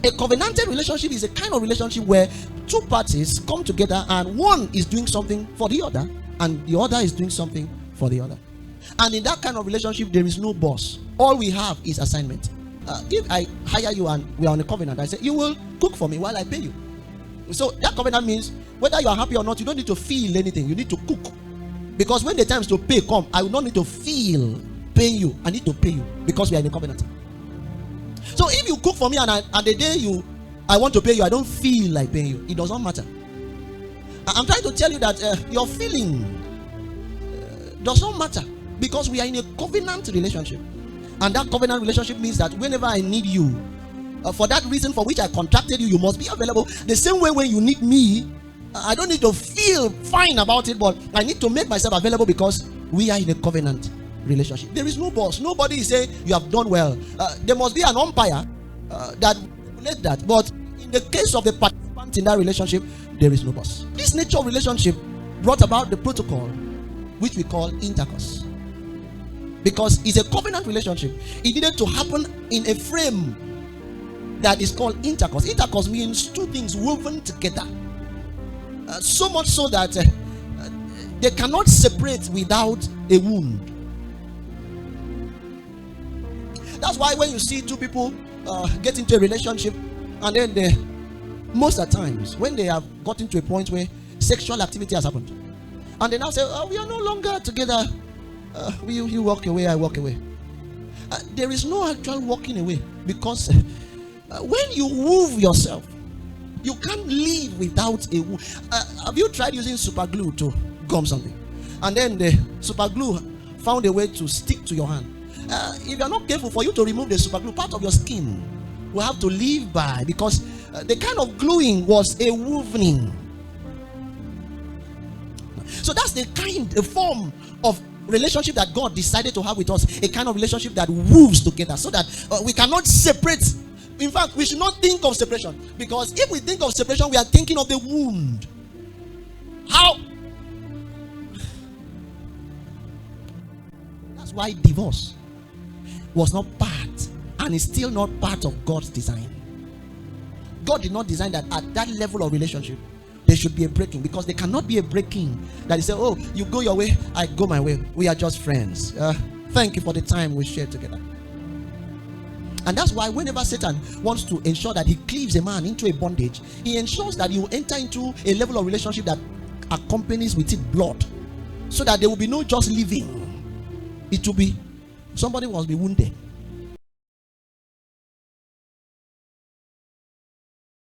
A covenanted relationship is a kind of relationship where two parties come together and one is doing something for the other and the other is doing something for the other. And in that kind of relationship, there is no boss. All we have is assignment. If I hire you and we are on a covenant, I say, you will cook for me while I pay you. So that covenant means whether you are happy or not, you don't need to feel anything. You need to cook. Because when the times to pay come, I will not need to feel paying you. I need to pay you because we are in a covenant. So if you cook for me and the day I want to pay you, I don't feel like paying you, it does not matter. I'm trying to tell you that your feeling does not matter because we are in a covenant relationship. And that covenant relationship means that whenever I need you, for that reason for which I contracted you, you must be available. The same way when you need me, I don't need to feel fine about it, but I need to make myself available because we are in a covenant relationship. There is no boss. Nobody is saying you have done well. There must be an umpire that regulates that. But in the case of the participant in that relationship, there is no boss. This nature of relationship brought about the protocol which we call intercourse. Because it's a covenant relationship, it needed to happen in a frame that is called intercourse. Intercourse means two things woven together. So much so that they cannot separate without a wound. That's why when you see two people get into a relationship and then most of the times when they have gotten to a point where sexual activity has happened and they now say, oh, we are no longer together, you walk away, I walk away. There is no actual walking away because when you move yourself, you can't live without a wound. Have you tried using super glue to gum something and then the super glue found a way to stick to your hand? If you are not careful, for you to remove the super glue, part of your skin will have to live by because the kind of gluing was a wovening. So that's the form of relationship that God decided to have with us, a kind of relationship that woves together so that we cannot separate. In fact, we should not think of separation because if we think of separation, we are thinking of the wound. How? That's why divorce was not part and is still not part of God's design. God did not design that at that level of relationship there should be a breaking, because there cannot be a breaking that you say, oh, you go your way, I go my way, we are just friends, thank you for the time we shared together. And that's why whenever Satan wants to ensure that he cleaves a man into a bondage, he ensures that you enter into a level of relationship that accompanies with it blood, so that there will be no just living. It will be somebody must be wounded.